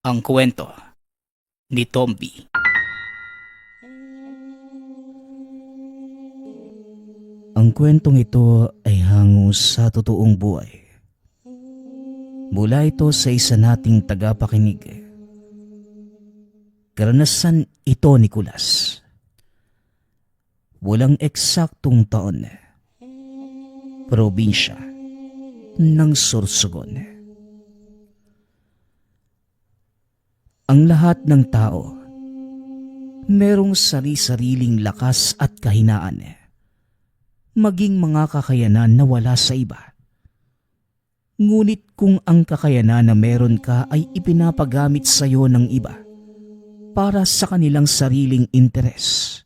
Ang kwento ni Tomby. Ang kwentong ito ay hango sa totoong buhay. Mula ito sa isa nating tagapakinig. Karanasan ito ni Kulas. Walang eksaktong taon. Probinsya ng Sorsogon. Ang lahat ng tao merong sari-sariling lakas at kahinaan, maging mga kakayanan na wala sa iba. Ngunit kung ang kakayanan na meron ka ay ipinapagamit sa iyo ng iba para sa kanilang sariling interes,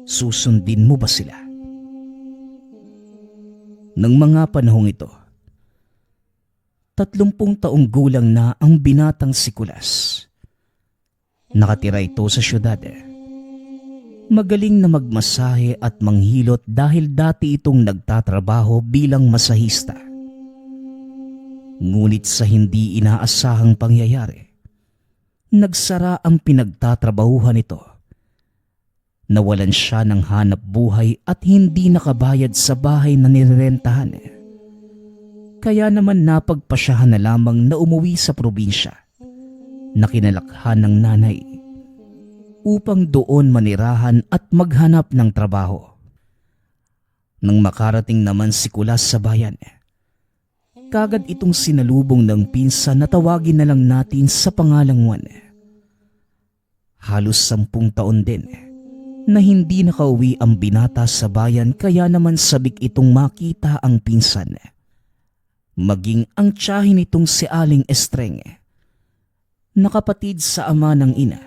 susundin mo ba sila? Nang mga panahong ito, 30 taong gulang na ang binatang si Kulas. Nakatira ito sa syudad. Magaling na magmasahe at manghilot dahil dati itong nagtatrabaho bilang masahista. Ngunit sa hindi inaasahang pangyayari, nagsara ang pinagtatrabahuhan nito. Nawalan siya ng hanap buhay at hindi nakabayad sa bahay na nirerentahan. Kaya naman napagpasyahan na lamang na umuwi sa probinsya na kinalakhan ng nanay upang doon manirahan at maghanap ng trabaho. Nang makarating naman si Kulas sa bayan, kagad itong sinalubong ng pinsan na tawagin na lang natin sa pangalang Juan. Halos 10 taon din na hindi nakauwi ang binata sa bayan, kaya naman sabik itong makita ang pinsan. Maging ang tiyahin nitong si Aling Estreng, na kapatid sa ama ng ina,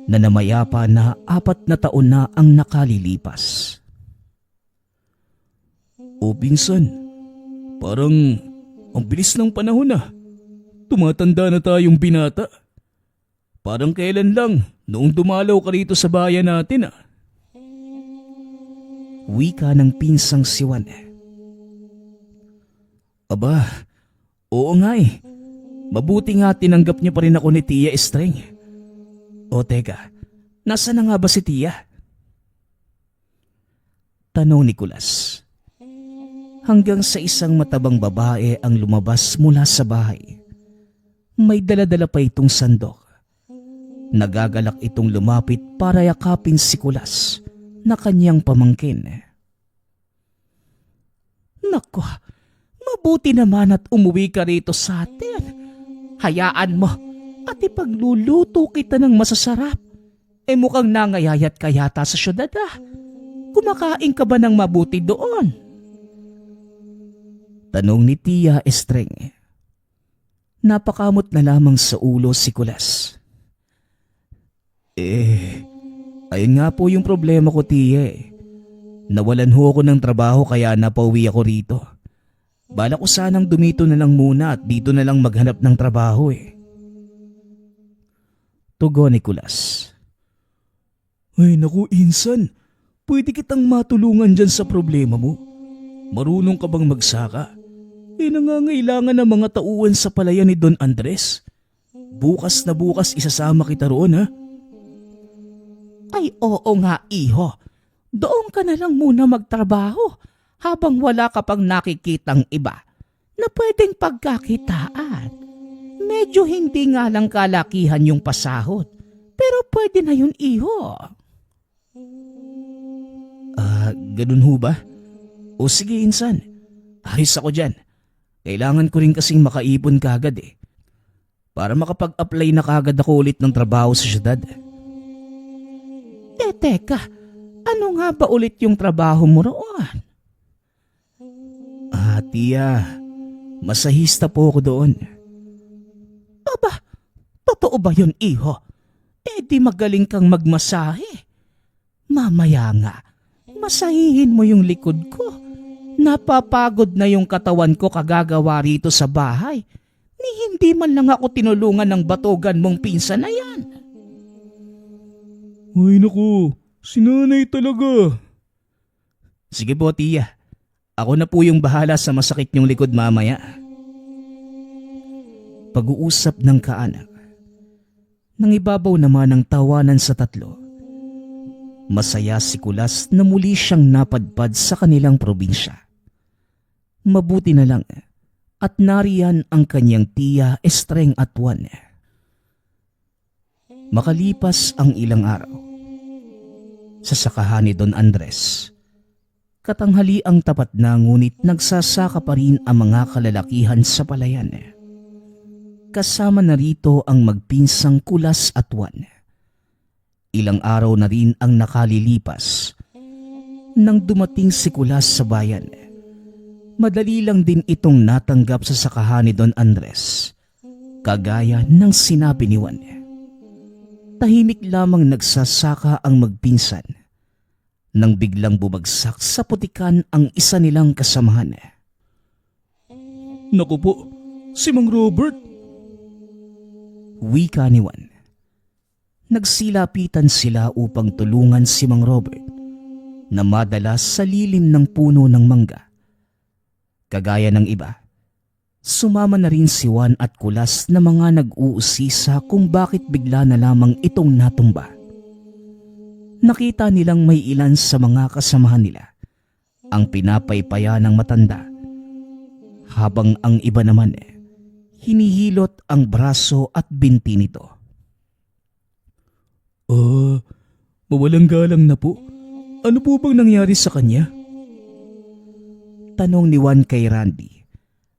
na namayapa na 4 na taon na ang nakalilipas. O pinsan, parang ang bilis ng panahon na. Tumatanda na tayong binata. Parang kailan lang noong dumalaw ka rito sa bayan natin ah. Wika ng pinsang si Juan. Aba, oo nga eh. Mabuti nga tinanggap niya pa rin ako ni Tia Estreng. O teka, nasaan na nga ba si Tia? Tanong ni Kulas. Hanggang sa isang matabang babae ang lumabas mula sa bahay. May dala-dala pa itong sandok. Nagagalak itong lumapit para yakapin si Kulas na kanyang pamangkin. Nako, mabuti naman at umuwi ka rito sa atin. Hayaan mo at ipagluluto kita ng masasarap. Mukhang nangayayat ka yata sa syudad ah. Kumakain ka ba ng mabuti doon? Tanong ni Tia Estreng. Napakamot na lamang sa ulo si Kulas. Ayun nga po yung problema ko, Tia. Nawalan ho ako ng trabaho kaya napauwi ako rito. Balak ko sanang dumito na lang muna at dito na lang maghanap ng trabaho eh. Tugon ni Kulas. Ay naku insan, pwede kitang matulungan dyan sa problema mo. Marunong ka bang magsaka? Nangangailangan ng mga tauhan sa palayan ni Don Andres. Bukas na bukas isasama kita roon ha. Ay oo nga iho, doon ka na lang muna magtrabaho habang wala ka pang nakikitang iba na pwedeng pagkakitaan. Medyo hindi nga lang kalakihan yung pasahod, pero pwede na yun iho. Ganun ho ba? O sige insan, ayos ako dyan. Kailangan ko rin kasing makaipon kagad eh, para makapag-apply na kagad ako ulit ng trabaho sa syudad. Teka, ano nga ba ulit yung trabaho mo roon? Tia, masahista po ako doon. Aba, totoo ba yun iho? Di magaling kang magmasahe. Mamaya nga, masahihin mo yung likod ko. Napapagod na yung katawan ko kagagawa rito sa bahay. Ni hindi man lang ako tinulungan ng batugan mong pinsan na yan. Ay naku, sinanay talaga. Sige po, Tia. Ako na po yung bahala sa masakit niyong likod mamaya. pag-uusap ng kaanak. Nang ibabaw naman ang tawanan sa tatlo, masaya si Kulas na muli siyang napadpad sa kanilang probinsya. Mabuti na lang at nariyan ang kanyang tiya Estreng at Juan. Makalipas ang ilang araw, sa sakahan ni Don Andres, katanghali ang tapat na ngunit nagsasaka pa rin ang mga kalalakihan sa palayan. Kasama na rito ang magpinsang Kulas at Juan. Ilang araw na rin ang nakalilipas. Nang dumating si Kulas sa bayan, madali lang din itong natanggap sa sakahan ni Don Andres, kagaya ng sinabi ni Juan. Tahimik lamang nagsasaka ang magpinsan nang biglang bumagsak sa putikan ang isa nilang kasamahan. Naku po, si Mang Robert. Wika ni Juan. Nagsilapitan sila upang tulungan si Mang Robert na madalas sa lilim ng puno ng mangga. Kagaya ng iba, sumama na rin si Juan at Kulas na mga nag-uusisa kung bakit bigla na lamang itong natumba. Nakita nilang may ilan sa mga kasamahan nila ang pinapaypaya ng matanda, habang ang iba naman hinihilot ang braso at binti nito. Mawalang galang na po. Ano po bang nangyari sa kanya? Tanong ni Juan kay Randy,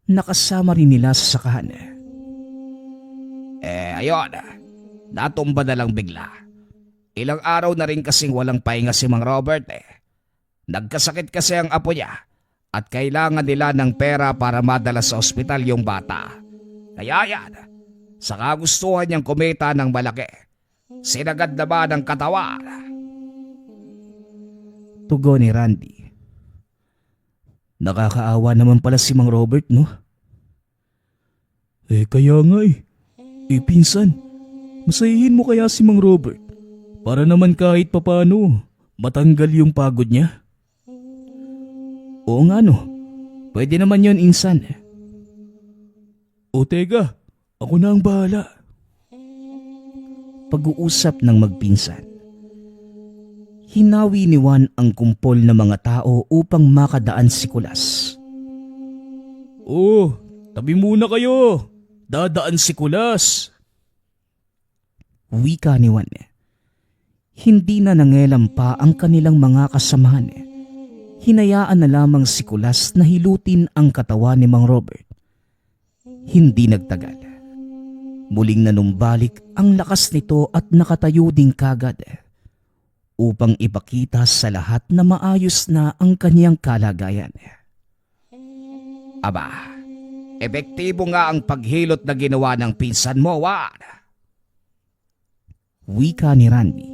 nakasama rin nila sa sakahan. Ayun, natumba na lang bigla. Ilang araw na rin kasing walang pahinga si Mang Robert. Nagkasakit kasi ang apo niya at kailangan nila ng pera para madala sa ospital yung bata. Kaya yan, sa kagustuhan niyang kumita ng malaki, sinagad na ba ng katawan? Tugon ni Randy. Nakakaawa naman pala si Mang Robert, no? Kaya nga pinsan, masayihin mo kaya si Mang Robert para naman kahit papano matanggal yung pagod niya. Oo nga no, pwede naman yon insan. O teka, ako na ang bahala. Pag-uusap ng magpinsan. Hinawi ni Juan ang kumpol na mga tao upang makadaan si Kulas. Tabi muna kayo. Dadaan si Kulas. Wika ni Juan. Hindi na nangelam pa ang kanilang mga kasamahan. Hinayaan na lamang si Kulas na hilutin ang katawan ni Mang Robert. Hindi nagtagal. Muling nanumbalik ang lakas nito at nakatayo din kagad upang ipakita sa lahat na maayos na ang kanyang kalagayan. Aba, epektibo nga ang paghilot na ginawa ng pinsan mo, Juan. Wika ni Randy.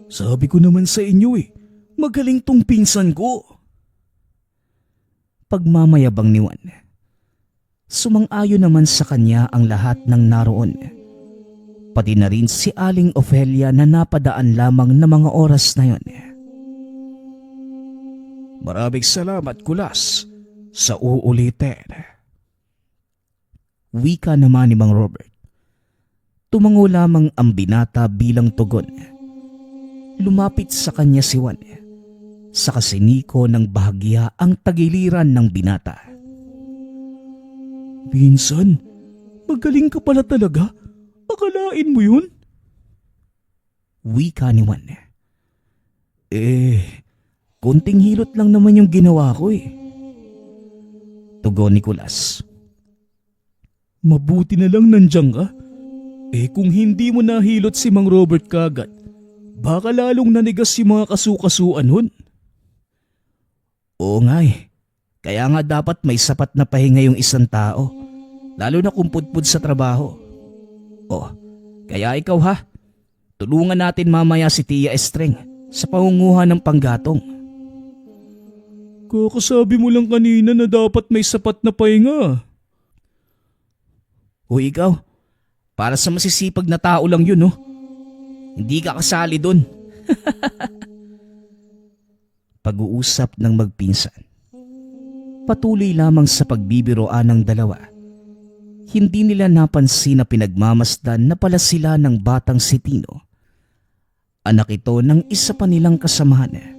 Sabi ko naman sa inyo magaling tong pinsan ko. Pagmamayabang ni Juan. Sumang-ayon naman sa kanya ang lahat ng naroon. Pati na rin si Aling Ofelia na napadaan lamang na mga oras na yon. Maraming salamat, Kulas, sa uulitin. Wika naman ni Mang Robert. Tumango lamang ang binata bilang tugon. Lumapit sa kanya si Juan. Sa kasiniko ng bahagya ang tagiliran ng binata. Pinsan, magaling ka pala talaga. Akalain mo yun? Wika ni Juan. Konting hilot lang naman yung ginawa ko Tugon ni Kulas. Mabuti na lang nandiyan ka. Kung hindi mo nahilot si Mang Robert kagad, baka lalong nanigas si mga kasukasuan hun. Oo nga Kaya nga dapat may sapat na pahinga yung isang tao, lalo na kung pudpud sa trabaho. Kaya ikaw tulungan natin mamaya si Tia Estreng sa pangunguha ng panggatong. Kakasabi mo lang kanina na dapat may sapat na pahinga. Ikaw, para sa masisipag na tao lang yun Hindi ka kasali dun. Pag-uusap ng magpinsan. Patuloy lamang sa pagbibiroan ng dalawa Hindi nila napansin na pinagmamasdan na pala sila ng batang si Tino. Anak ito ng isa pa nilang kasamahan.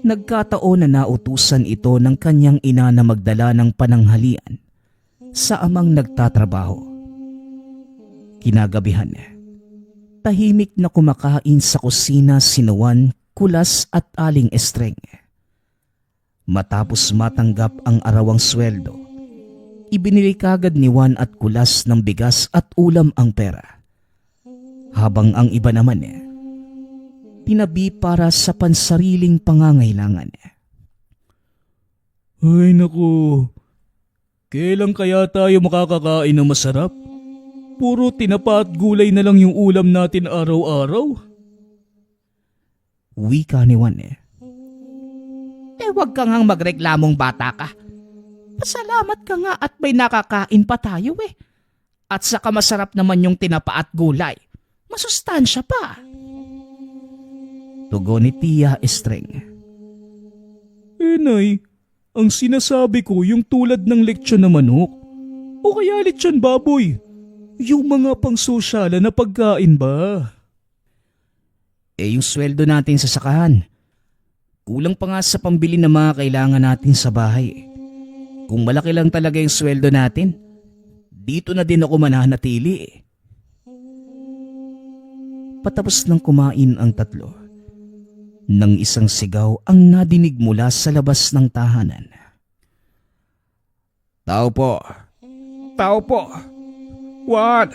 Nagkataon na nautusan ito ng kanyang ina na magdala ng pananghalian sa amang nagtatrabaho. Kinagabihan, tahimik na kumakain sa kusina si Juan, Kulas at Aling Estreng. Matapos matanggap ang arawang sweldo, ibinili kagad ni Juan at Kulas ng bigas at ulam ang pera. Habang ang iba naman tinabi para sa pansariling pangangailangan. Ay naku, kailan kaya tayo makakakain ng masarap? Puro tinapa at gulay na lang yung ulam natin araw-araw. Wika ni Juan. Huwag ka ngang magreklamong bata ka. Pasalamat ka nga at may nakakain pa tayo At saka masarap naman yung tinapa at gulay. Masustansya pa. Tugon ni Tia Estreng. Nay, ang sinasabi ko yung tulad ng lechon na manok. O kaya lechon baboy. Yung mga pang-sosyala na pagkain ba? Yung sweldo natin sa sakahan. Kulang pa nga sa pambili ng mga kailangan natin sa bahay. Kung malaki lang talaga yung sweldo natin, dito na din ako mananatili. Patapos ng kumain ang tatlo, nang isang sigaw ang nadinig mula sa labas ng tahanan. Tao po. Tao po. Juan,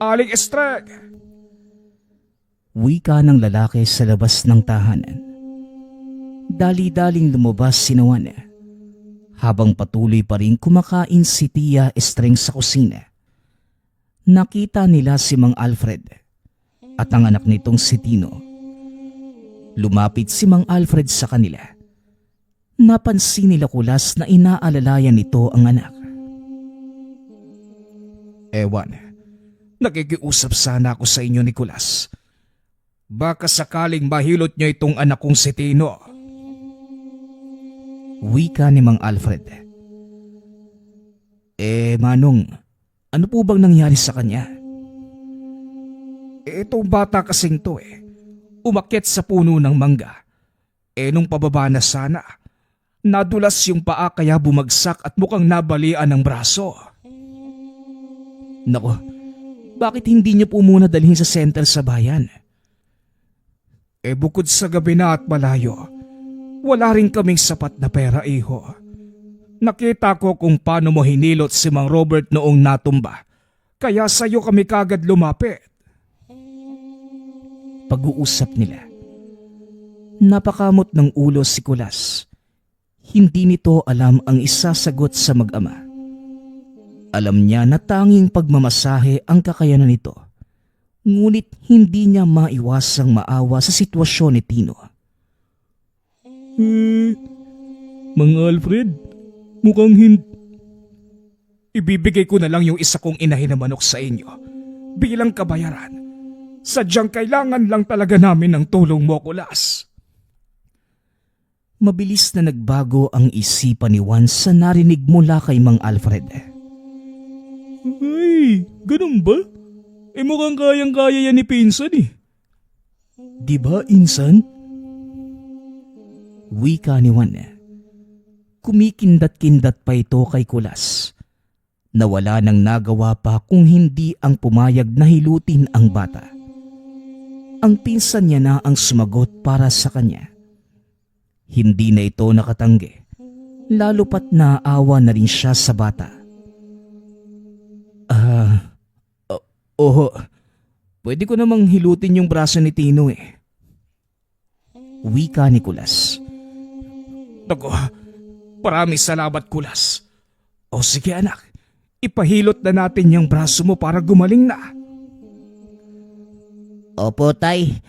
Aling Estreng. Wika ng lalaki sa labas ng tahanan. Dali-daling lumabas si Juan habang patuloy pa rin kumakain si Tia Estreng sa kusina. Nakita nila si Mang Alfred at ang anak nitong si Tino. Lumapit si Mang Alfred sa kanila. Napansin nila Kulas na inaalalayan nito ang anak. Juan, nakikiusap sana ako sa inyo ni Kulas. Baka sakaling mahilot niyo itong anak kong si Tino. Wika ni Mang Alfred. Manong, ano po bang nangyari sa kanya? Itong bata kasing to umakyat sa puno ng mangga. Nung pababa na sana, nadulas yung paa kaya bumagsak at mukhang nabalian ng braso. Nako, bakit hindi niyo po muna dalhin sa center sa bayan? Bukod sa gabi na at malayo, wala rin kaming sapat na pera, iho. Nakita ko kung paano mo hinilot si Mang Robert noong natumba, kaya sa'yo kami kagad lumapit. Pag-uusap nila. Napakamot ng ulo si Kulas. Hindi nito alam ang isasagot sa mag-ama. Alam niya na tanging pagmamasahe ang kakayanan nito. Ngunit hindi niya maiwasang maawa sa sitwasyon ni Tino. Mang Alfred, mukhang Ibibigay ko na lang yung isa kong inahin na manok sa inyo bilang kabayaran. Sadyang kailangan lang talaga namin ng tulong mo, Kulas. Mabilis na nagbago ang isipan ni Juan sa narinig mula kay Mang Alfred. Ay, ganun ba? Mukhang kayang-kaya yan ni Pinsan Di ba, Insan? Wika ni Juan. Kumikindat-kindat pa ito kay Kulas. Nawala nang nagawa pa kung hindi ang pumayag na hilutin ang bata. Ang pinsan niya na ang sumagot para sa kanya. Hindi na ito nakatanggi, lalo pat naawa na rin siya sa bata. Pwede ko namang hilutin yung braso ni Tino Wika ni Kulas. Naku, maraming salamat, Kulas. O sige anak, ipahilot na natin yung braso mo para gumaling na. Opo, tay.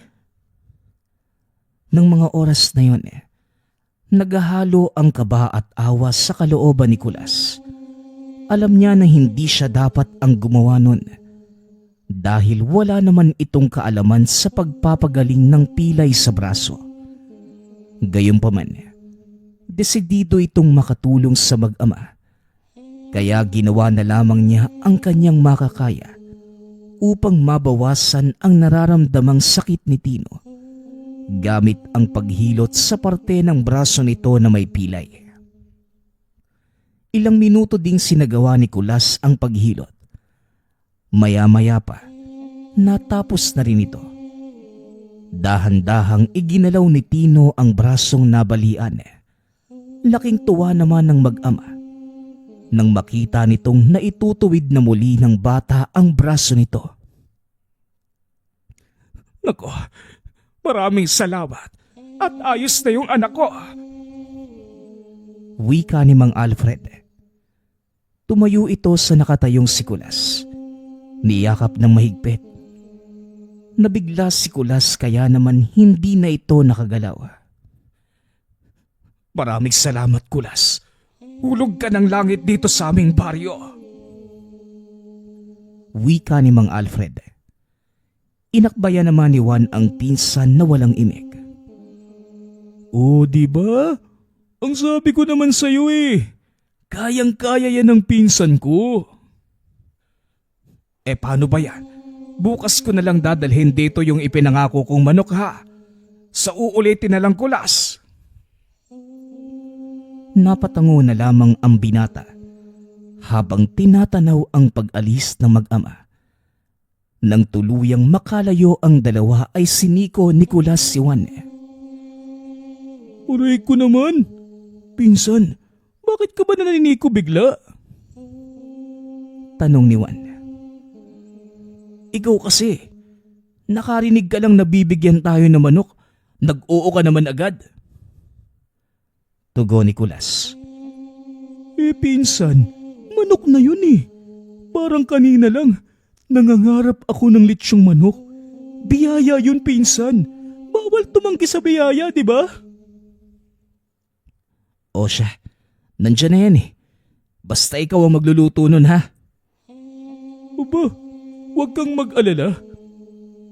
Nang mga oras na yon, naghahalo ang kaba at awa sa kalooban ni Kulas. Alam niya na hindi siya dapat ang gumawa nun dahil wala naman itong kaalaman sa pagpapagaling ng pilay sa braso. Gayunpaman, desidido itong makatulong sa mag-ama Kaya ginawa na lamang niya ang kanyang makakaya upang mabawasan ang nararamdamang sakit ni Tino gamit ang paghilot sa parte ng braso nito na may pilay. Ilang minuto ding sinagawa ni Kulas ang paghilot. Maya-maya pa, natapos na rin ito. Dahan-dahang iginalaw ni Tino ang brasong nabalian. Laking tuwa naman ng mag-ama nang makita nitong naitutuwid na muli ng bata ang braso nito. Nako, maraming salamat at ayos na yung anak ko. Wika ni Mang Alfred. Tumayo ito sa nakatayong si Kulas. Niyakap ng mahigpit. Nabigla si Kulas kaya naman hindi na ito nakagalaw. Maraming salamat, Kulas. Hulog ka ng langit dito sa aming baryo. Wika ni Mang Alfred. Inakbayan naman ni Juan ang pinsan na walang imik. Oh, di ba? Ang sabi ko naman sa'yo kayang-kaya yan ng pinsan ko. Paano ba yan? Bukas ko na lang dadalhin dito yung ipinangako kong manok ha. Sa uulitin na lang, Kulas. Napatango na lamang ang binata habang tinatanaw ang pag-alis ng mag-ama. Nang tuluyang makalayo ang dalawa ay siniko ni Kulas si Juan. Aray ko naman. Pinsan, bakit ka ba naniniko bigla? Tanong ni Juan. Ikaw kasi, nakarinig ka lang na bibigyan tayo ng manok, nag-oo ka naman agad. Tugon ni Kulas. Pinsan, manok na yun Parang kanina lang, nangangarap ako ng litsyong manok. Biyaya yun, pinsan. Bawal tumanggi sa biyaya, di ba? O siya, nandyan na yan Basta ikaw ang magluluto nun ha. Aba, huwag kang mag-alala.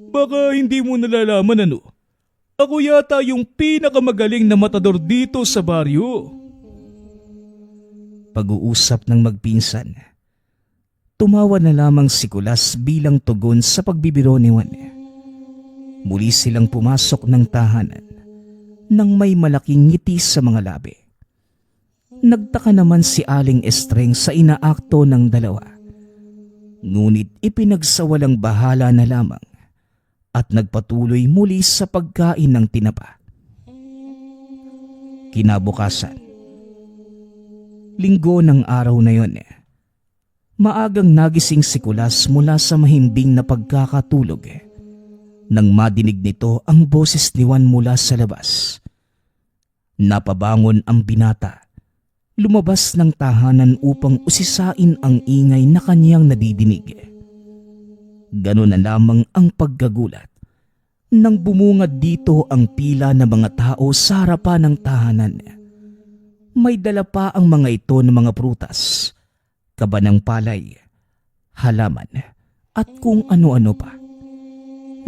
Baka hindi mo nalalaman Ako yata yung pinakamagaling na matador dito sa baryo. Pag-uusap ng magpinsan. Tumawa na lamang si Kulas bilang tugon sa pagbibiro ni Juan. Muli silang pumasok ng tahanan nang may malaking ngiti sa mga labi. Nagtaka naman si Aling Estreng sa inaakto ng dalawa. Ngunit ipinagsawalang bahala na lamang at nagpatuloy muli sa pagkain ng tinapa. Kinabukasan, linggo ng araw na yon, maagang nagising si Kulas mula sa mahimbing na pagkakatulog nang madinig nito ang boses ni Juan mula sa labas. Napabangon ang binata, lumabas ng tahanan upang usisain ang ingay na kanyang nadidinig. Ganun na lamang ang pagkagulat nang bumungad dito ang pila ng mga tao sa harapan ng tahanan. May dala pa ang mga ito ng mga prutas, kaba ng palay, halaman at kung ano-ano pa.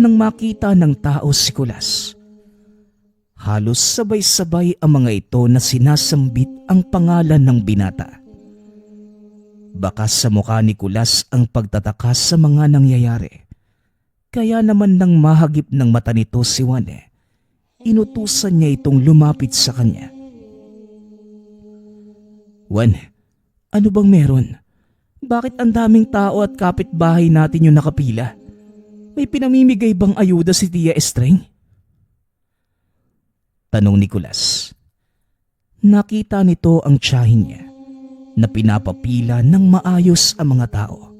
Nang makita ng tao si Kulas, halos sabay-sabay ang mga ito na sinasambit ang pangalan ng binata. Baka sa mukha ni Kulas ang pagtataka sa mga nangyayari. Kaya naman nang mahagip ng mata nito si Juan, inutusan niya itong lumapit sa kanya. Juan, ano bang meron? Bakit ang daming tao at kapitbahay natin yung nakapila? May pinamimigay bang ayuda si Tia Estreng? Tanong ni Kulas. Nakita nito ang tiyahin niya na pinapapila ng maayos ang mga tao.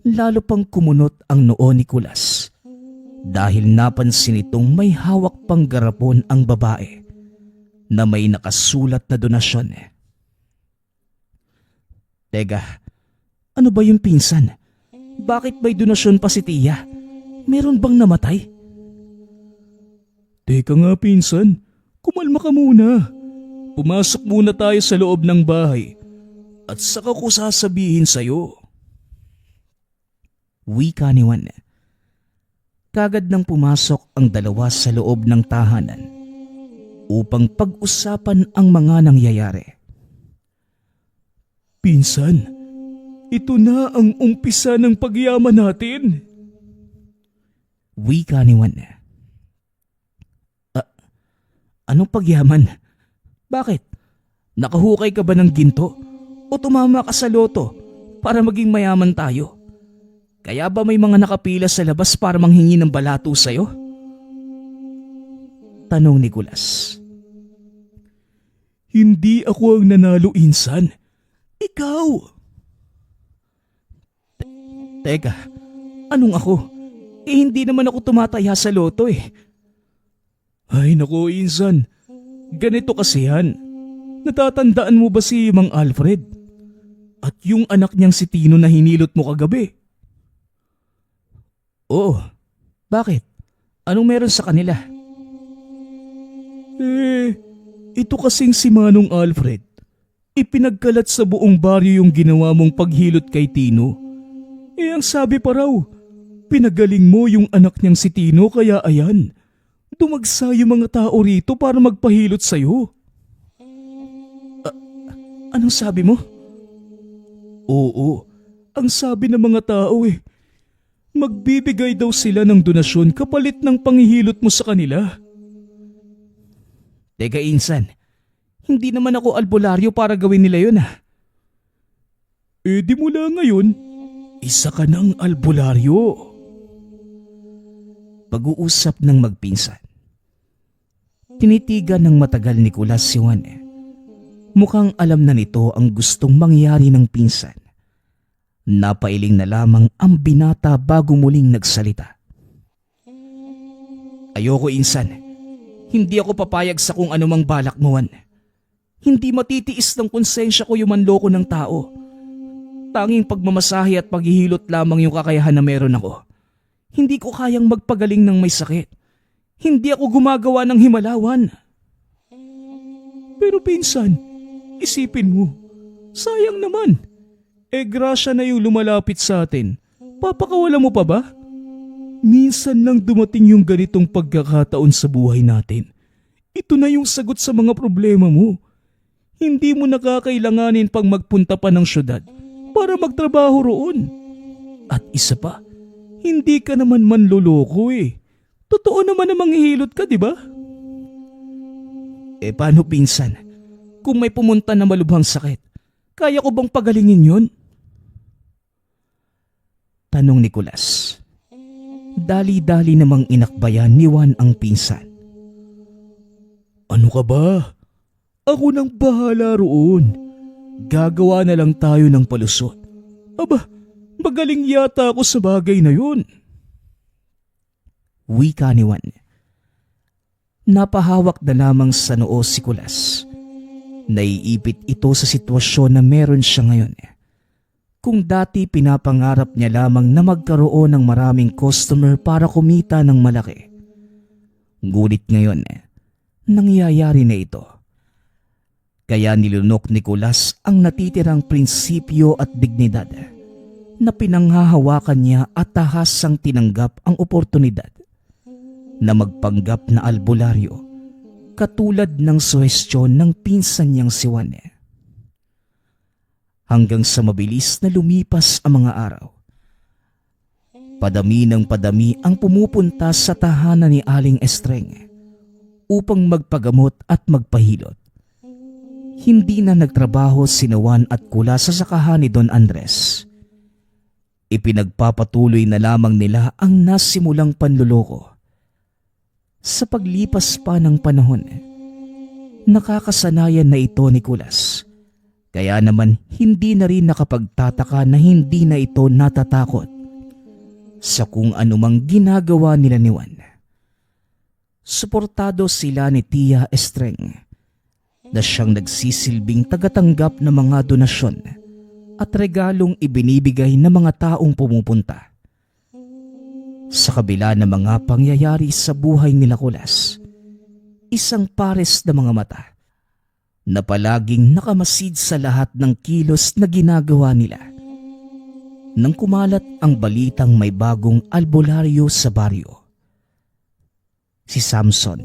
Lalo pang kumunot ang noo ni Kulas dahil napansin itong may hawak pang garapon ang babae na may nakasulat na donasyon. Teka, ano ba yung pinsan? Bakit may donasyon pa si Tia? Meron bang namatay? Teka nga, pinsan, kumalma ka muna. Pumasok muna tayo sa loob ng bahay at saka ko sasabihin sa'yo. Wika ni Juan. Kagad nang pumasok ang dalawa sa loob ng tahanan upang pag-usapan ang mga nangyayari. Pinsan, ito na ang umpisa ng pagyaman natin. Wika ni Juan. Anong pagyaman? Bakit? Nakahukay ka ba ng ginto? O tumama ka sa loto para maging mayaman tayo? Kaya ba may mga nakapila sa labas para manghingi ng balato sa'yo? Tanong ni Kulas. Hindi ako ang nanalo, Insan. Ikaw! Teka, anong ako? Hindi naman ako tumataya sa loto eh. Ay nako, Insan. Ganito kasi yan. Natatandaan mo ba si Mang Alfred? At yung anak niyang si Tino na hinilot mo kagabi? Oo, bakit? Anong meron sa kanila? Ito kasing si Manong Alfred. Ipinagkalat sa buong baryo yung ginawa mong paghilot kay Tino. Ang sabi pa raw, pinagaling mo yung anak niyang si Tino kaya ayan, dumagsa yung mga tao rito para magpahilot sa'yo. Anong sabi mo? Oo, ang sabi ng mga tao magbibigay daw sila ng donasyon kapalit ng panghihilot mo sa kanila. Teka Insan, hindi naman ako albularyo para gawin nila yun Di mula ngayon, isa ka ng albularyo. Pag-uusap ng magpinsan. Tinitigan ng matagal ni Kulas si Juan. Mukhang alam na nito ang gustong mangyari ng pinsan. Napailing na lamang ang binata bago muling nagsalita. Ayoko Insan. Hindi ako papayag sa kung anumang balak mo, Juan. Hindi matitiis ng konsensya ko yung manloko ng tao. Tanging pagmamasahe at paghihilot lamang yung kakayahan na meron ako. Hindi ko kayang magpagaling ng may sakit. Hindi ako gumagawa ng himalawan. Pero pinsan, isipin mo, sayang naman. Grasya na yung lumalapit sa atin. Papakawala mo pa ba? Minsan lang dumating yung ganitong pagkakataon sa buhay natin. Ito na yung sagot sa mga problema mo. Hindi mo nakakailanganin pang magpunta pa ng syudad para magtrabaho roon. At isa pa, hindi ka naman manloloko Totoo naman na manghihilot ka, di ba? Paano pinsan? Kung may pumunta na malubhang sakit, kaya ko bang pagalingin yun? Tanong ni Kulas. Dali-dali namang inakbayan ni Juan ang pinsan. Ano ka ba? Ako nang bahala roon. Gagawa na lang tayo ng palusot. Aba, magaling yata ako sa bagay na yun. Wika ni Juan. Napahawak na lamang sa noo si Kulas. Naiipit ito sa sitwasyon na meron siya ngayon. Kung dati pinapangarap niya lamang na magkaroon ng maraming customer para kumita ng malaki. Ngunit ngayon, nangyayari na ito. Kaya nilunok ni Kulas ang natitirang prinsipyo at dignidad na pinanghahawakan niya at tahasang tinanggap ang oportunidad na magpanggap na albularyo katulad ng suhestyon ng pinsan niyang si Juan. Hanggang sa mabilis na lumipas ang mga araw. Padami ng padami ang pumupunta sa tahanan ni Aling Estreng upang magpagamot at magpahilot. Hindi na nagtrabaho si Juan at Kulas sa sakahan ni Don Andres. Ipinagpapatuloy na lamang nila ang nasimulang panluloko. Sa paglipas pa ng panahon, nakakasanayan na ito ni Kulas. Kaya naman hindi na rin nakapagtataka na hindi na ito natatakot sa kung anumang ginagawa nila ni Juan. Suportado sila ni Tia Estreng na siyang nagsisilbing tagatanggap ng mga donasyon at regalong ibinibigay ng mga taong pumupunta. Sa kabila ng mga pangyayari sa buhay nila Kulas, isang pares na mga mata na palaging nakamasid sa lahat ng kilos na ginagawa nila. Nang kumalat ang balitang may bagong albularyo sa baryo. Si Samson,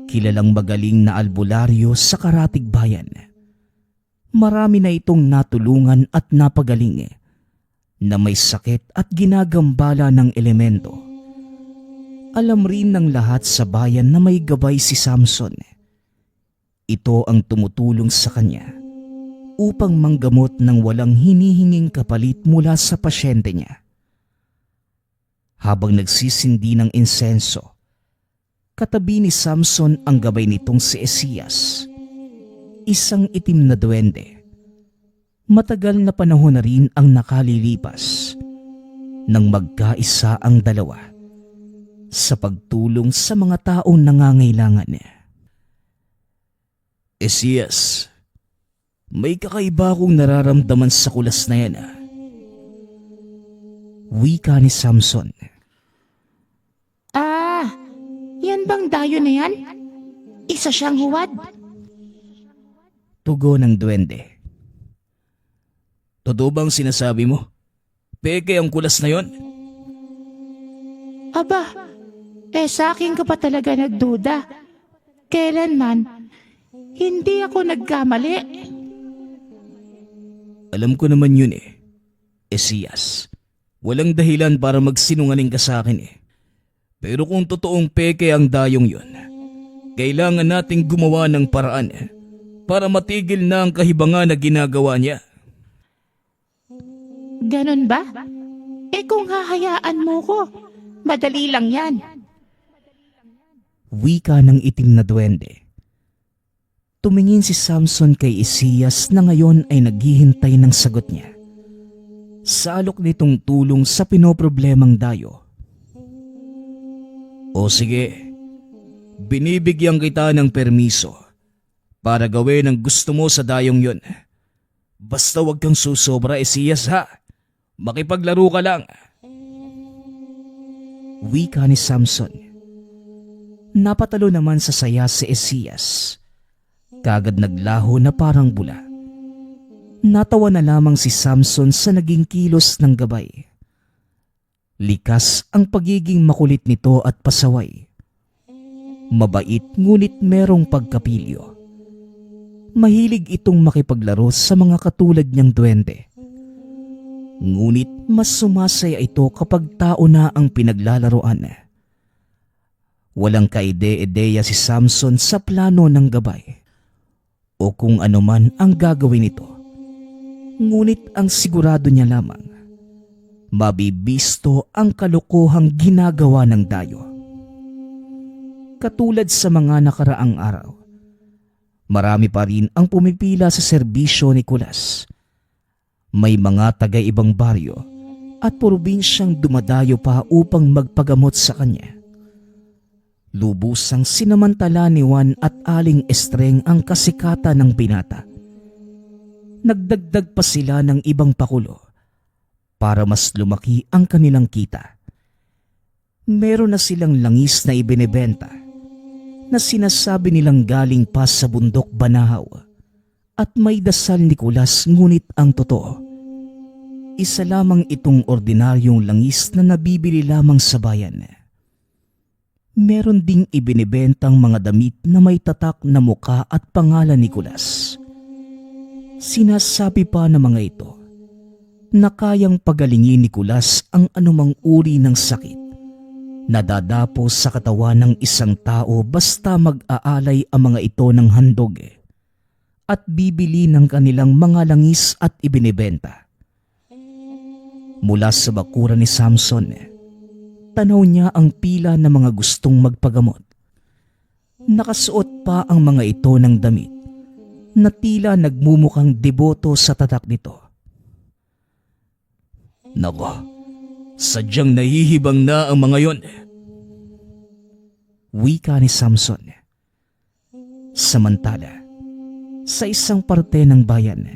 kilalang magaling na albularyo sa Karatig Bayan, Marami na itong natulungan at napagaling na may sakit at ginagambala ng elemento. Alam rin ng lahat sa bayan na may gabay si Samson. Ito ang tumutulong sa kanya upang manggamot ng walang hinihinging kapalit mula sa pasyente niya. Habang nagsisindi ng insenso, katabi ni Samson ang gabay nitong si Esaias, isang itim na duwende. Matagal na panahon na rin ang nakalilipas nang magkaisa ang dalawa sa pagtulong sa mga taong nangangailangan. Esaias, may kakaiba akong nararamdaman sa kulas na yan. Wika ni Samson. Yan bang dayo na yan? Isa siyang huwad. Tugon ng duwende. Totoo bang sinasabi mo? Peke ang kulas na yon? Aba, sa akin ka pa talaga nagduda. Kailanman, hindi ako nagkamali. Alam ko naman yun Esaias, walang dahilan para magsinungaling ka sa akin Pero kung totoong peke ang dayong yun, kailangan nating gumawa ng paraan para matigil na ang kahibangan na ginagawa niya. Ganon ba? Kung hahayaan mo ko, madali lang yan. Wika ng itim na duwende. Tumingin si Samson kay Esaias na ngayon ay naghihintay ng sagot niya. Sa alok nitong tulong sa pinoproblemang dayo. O sige, binibigyan kita ng permiso para gawin ang gusto mo sa dayong yun. Basta wag kang susobra, Esaias ha. Makipaglaro ka lang. Wika ni Samson. Napatalo naman sa saya si Esaias. Kagad naglaho na parang bula. Natawa na lamang si Samson sa naging kilos ng gabay. Likas ang pagiging makulit nito at pasaway. Mabait ngunit merong pagkapilyo. Mahilig itong makipaglaro sa mga katulad niyang duwende. Ngunit mas sumasaya ito kapag tao na ang pinaglalaroan. Walang kaide-ideya si Samson sa plano ng gabay o kung ano man ang gagawin nito. Ngunit ang sigurado niya lamang, mabibisto ang kalokohang ginagawa ng dayo. Katulad sa mga nakaraang araw, marami pa rin ang pumipila sa serbisyo ni Kulas. May mga taga-ibang baryo at probinsyang dumadayo pa upang magpagamot sa kanya. Lubusang sinamantala ni Juan at Aling Estreng ang kasikatan ng binata. Nagdagdag pa sila ng ibang pakulo para mas lumaki ang kanilang kita. Meron na silang langis na ibinebenta na sinasabi nilang galing pa sa bundok Banahaw at may dasal ni Kulas, ngunit ang totoo, isa lamang itong ordinaryong langis na nabibili lamang sa bayan. Meron ding ibinebentang mga damit na may tatak na muka at pangalan ni Kulas. Sinasabi pa ng mga ito na kayang pagalingin ni Kulas ang anumang uri ng sakit na dadapo sa katawan ng isang tao basta mag-aalay ang mga ito ng handog at bibili ng kanilang mga langis at ibinebenta. Mula sa bakuran ni Samson, tanaw niya ang pila ng mga gustong magpagamot. Nakasuot pa ang mga ito ng damit na tila nagmumukhang deboto sa tatak nito. Nako, sadyang nahihibang na ang mga yon. Wika ni Samson. Samantala, sa isang parte ng bayan,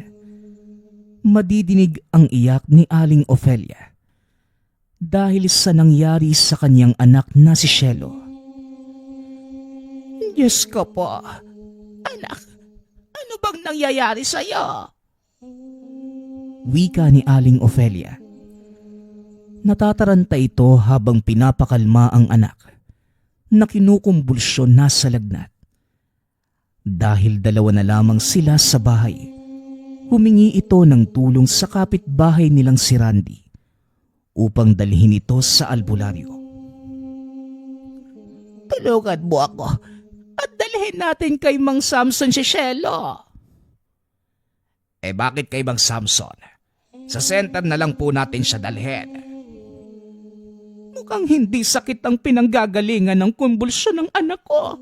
madidinig ang iyak ni Aling Ofelia dahil sa nangyari sa kanyang anak na si Shelo. Diyos ko po, anak, ano bang nangyayari sa'yo? Wika ni Aling Ofelia. Natataranta ito habang pinapakalma ang anak na kinukumbulsyon na sa lagnat. Dahil dalawa na lamang sila sa bahay, humingi ito ng tulong sa kapitbahay nilang si Randy upang dalhin ito sa albularyo. Tulungan mo ako at dalhin natin kay Mang Samson si Shelo. Bakit kay Mang Samson? Sa center na lang po natin siya dalhin. Mukhang hindi sakit ang pinanggagalingan ng kumbulsyon ng anak ko.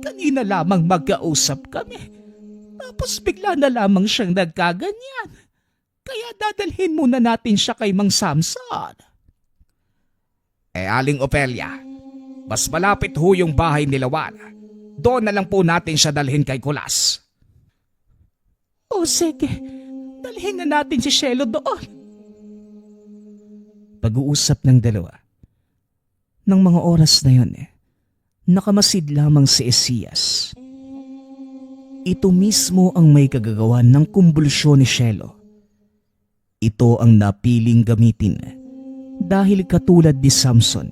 Kanina lamang magkausap kami. Tapos bigla na lamang siyang nagkaganyan. Kaya dadalhin muna natin siya kay Mang Samson. Aling Ofelia, mas malapit ho yung bahay ni Lawan. Doon na lang po natin siya dalhin kay Kulas. O sige, dalhin na natin si Shelo doon. Pag-uusap ng dalawa. Nang mga oras na yun, nakamasid lamang si Esias. Ito mismo ang may kagagawan ng kumbulsyon ni Shelo. Ito ang napiling gamitin dahil katulad ni Samson,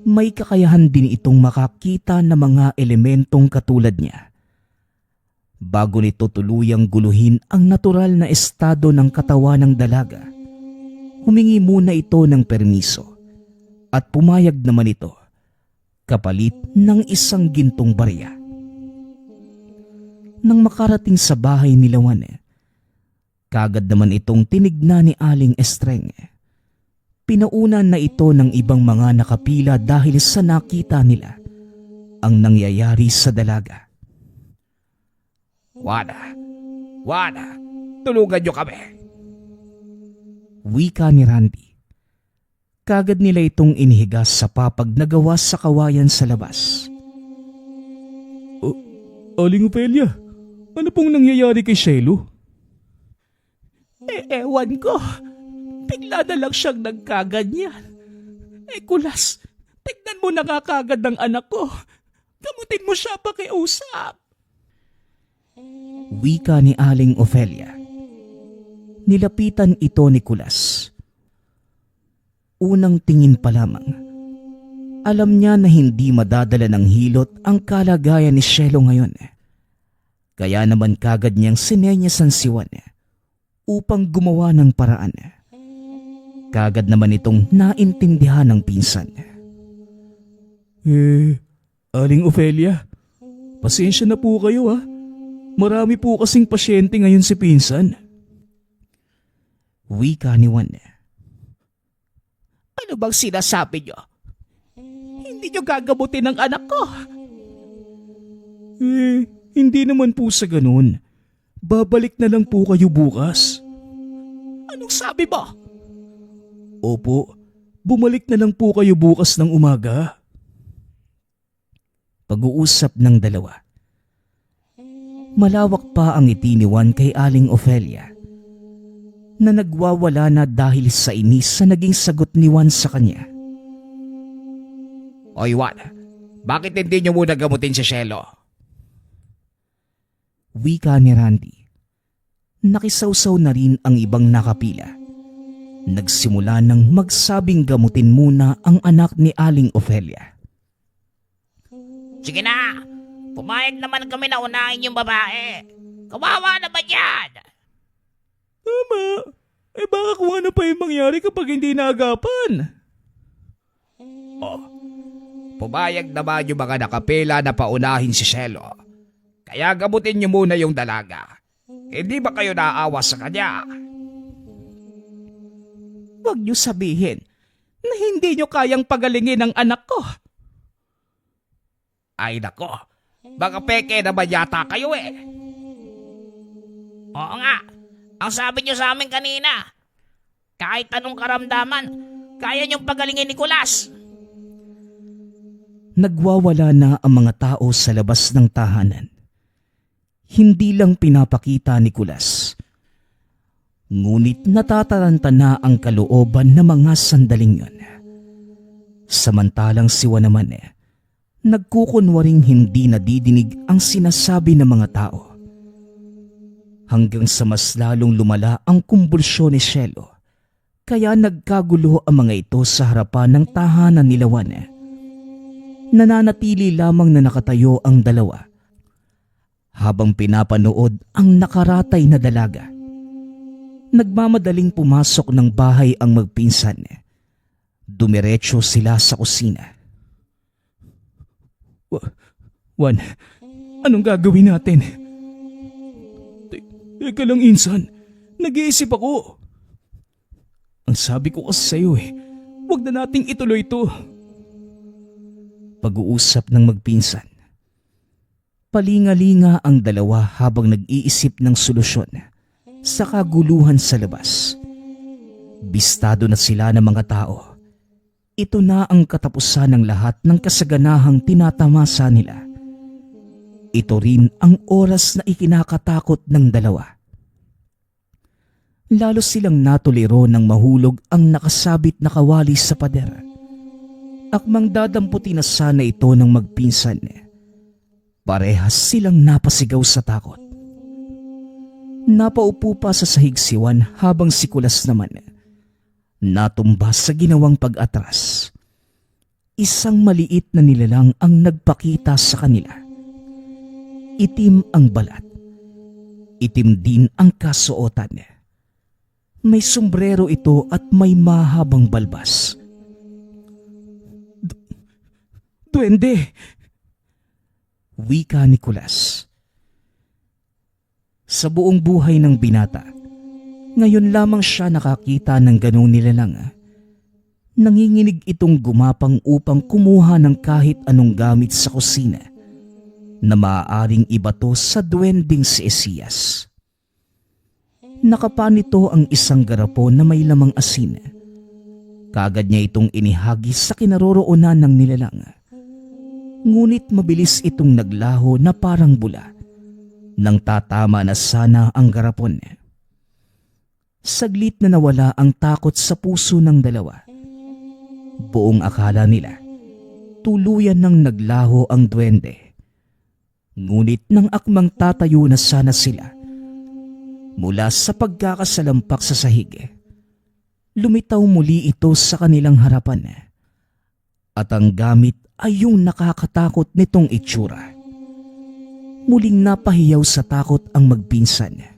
may kakayahan din itong makakita ng mga elementong katulad niya. Bago nito tuluyang guluhin ang natural na estado ng katawan ng dalaga, humingi muna ito ng permiso at pumayag naman ito kapalit ng isang gintong barya. Nang makarating sa bahay ni Lawan, kagad naman itong tinignan ni Aling Estreng. Pinaunan na ito ng ibang mga nakapila dahil sa nakita nila ang nangyayari sa dalaga. Wada, tulungan niyo kami. Wika ni Randy. Kagad nila itong inihiga sa papag na gawa sa kawayan sa labas. Aling Ofelia, ano pong nangyayari kay Shelo? Ewan ko. Bigla na lang siyang nagkaganyan. Kulas, tignan mo na nga kagad ng anak ko. Gamutin mo siya pakiusap. Wika ni Aling Ofelia. Nilapitan ito ni Kulas. Unang tingin pa lamang, alam niya na hindi madadala ng hilot ang kalagayan ni Shelo ngayon. Kaya naman kagad niyang sinenyasan si Juan upang gumawa ng paraan. Kagad naman itong naintindihan ng pinsan. Aling Ofelia, pasensya na po kayo ha. Marami po kasing pasyente ngayon si pinsan. Wika ni Juan. Ano bang sinasabi niyo? Hindi niyo gagamutin ang anak ko. Hindi naman po sa ganun. Babalik na lang po kayo bukas. Anong sabi mo? Opo, bumalik na lang po kayo bukas ng umaga. Pag-uusap ng dalawa. Malawak pa ang ngiti ni Juan kay Aling Ofelia na nagwawala na dahil sa inis sa naging sagot ni Juan sa kanya. Oy Juan, bakit hindi niyo muna gamutin si Shelo? Wika ni Randy. Nakisawsaw na rin ang ibang nakapila. Nagsimula ng magsabing gamutin muna ang anak ni Aling Ofelia. Sige na, pumayag naman kami na unahin yung babae. Kawawa naman yan. Tama. Baka kung ano pa yung mangyari kapag hindi naagapan. Pumayag naman yung mga nakapila na paunahin si Shelo. Kaya gamutin niyo muna yung dalaga. Hindi ba kayo naawa sa kanya? Huwag niyo sabihin na hindi niyo kayang pagalingin ang anak ko. Ay nako, baka peke naman yata kayo eh. Oo nga, ang sabi niyo sa amin kanina, kahit anong karamdaman, kaya niyong pagalingin ni Kulas. Nagwawala na ang mga tao sa labas ng tahanan. Hindi lang pinapakita ni Kulas, ngunit natataranta na ang kalooban ng mga sandaling yun. Samantalang si Juan naman nagkukunwaring hindi nadidinig ang sinasabi ng mga tao. Hanggang sa mas lalong lumala ang kumbulsyon ni Shelo, kaya nagkagulo ang mga ito sa harapan ng tahanan ni Juan. Nananatili lamang na nakatayo ang dalawa habang pinapanood ang nakaratay na dalaga. Nagmamadaling pumasok ng bahay ang magpinsan. Dumiretso sila sa kusina. Juan, anong gagawin natin? Teka lang, Insan. Nag-iisip ako. Ang sabi ko kasi sa'yo huwag na nating ituloy ito. Pag-uusap ng magpinsan. Palingalinga ang dalawa habang nag-iisip ng solusyon sa kaguluhan sa labas. Bistado na sila ng mga tao. Ito na ang katapusan ng lahat ng kasaganahang tinatamasa nila. Ito rin ang oras na ikinakatakot ng dalawa. Lalo silang natuliro nang mahulog ang nakasabit na kawali sa pader. Akmang dadamputin na sana ito ng magpinsan. Parehas silang napasigaw sa takot. Napaupo pa sa sahig si Juan habang si Kulas naman natumba sa ginawang pag-atras. Isang maliit na nilalang ang nagpakita sa kanila. Itim ang balat. Itim din ang kasuotan. May sombrero ito at may mahabang balbas. Duwende! Wika ni Kulas. Sa buong buhay ng binata, ngayon lamang siya nakakita ng ganong nilalang. Nanginginig itong gumapang upang kumuha ng kahit anong gamit sa kusina na maaaring ibato sa duwending si Esías. Nakapa nito ang isang garapon na may lamang asin. Kagad niya itong inihagis sa kinaroroonan ng nilalang. Ngunit mabilis itong naglaho na parang bula nang tatama na sana ang garapon. Saglit na nawala ang takot sa puso ng dalawa. Buong akala nila, tuluyan nang naglaho ang duwende. Ngunit nang akmang tatayo na sana sila, mula sa pagkakasalampak sa sahig, lumitaw muli ito sa kanilang harapan. At ang gamit ay yung nakakatakot nitong itsura. Muling napahiyaw sa takot ang magpinsan.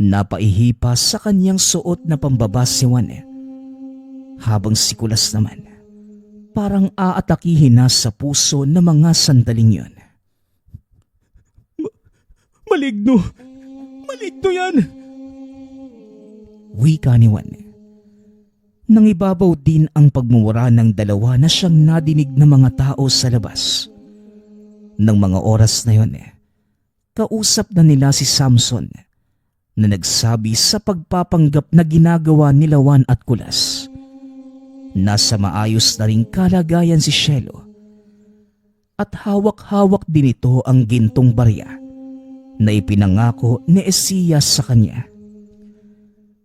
Napaihipa sa kanyang suot na pambaba si Juan. Habang si Kulas naman, parang aatakihin na sa puso ng mga sandaling yon. Maligno! Maligno yan! Wika ni Juan. Nangibabaw din ang pagmumura ng dalawa na siyang nadinig ng mga tao sa labas. Nang mga oras na yon, kausap na nila si Samson na nagsabi sa pagpapanggap na ginagawa nila Juan at Kulas. Nasa maayos na ring kalagayan si Shelo at hawak-hawak din ito ang gintong barya na ipinangako ni Esías sa kanya.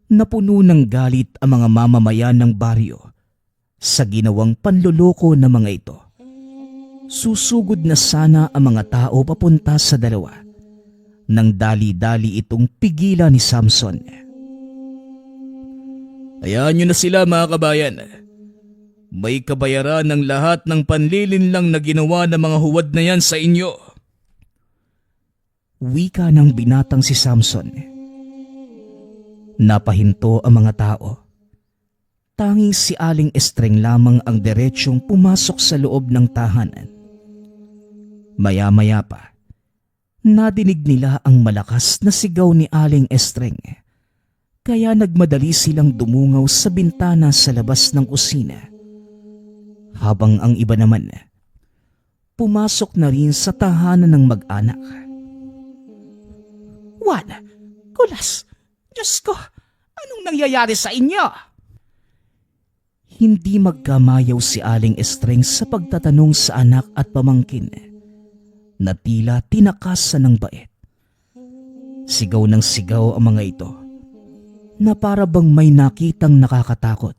Napuno ng galit ang mga mamamayan ng baryo sa ginawang panloloko ng mga ito. Susugod na sana ang mga tao papunta sa dalawa nang dali-dali itong pigilan ni Samson. Hayaan nyo na sila, mga kabayan. May kabayaran ng lahat ng panlilinlang na ginawa ng mga huwad na yan sa inyo. Wika ng binatang si Samson. Napahinto ang mga tao. Tanging si Aling Estreng lamang ang diretsyong pumasok sa loob ng tahanan. Maya-maya pa, nadinig nila ang malakas na sigaw ni Aling Estreng. Kaya nagmadali silang dumungaw sa bintana sa labas ng kusina. Habang ang iba naman, pumasok na rin sa tahanan ng mag-anak. Juan, Kulas, Diyos ko, anong nangyayari sa inyo? Hindi magkamayaw si Aling Estreng sa pagtatanong sa anak at pamangkin na tila tinakasan ng bait. Sigaw ng sigaw ang mga ito na para bang may nakitang nakakatakot.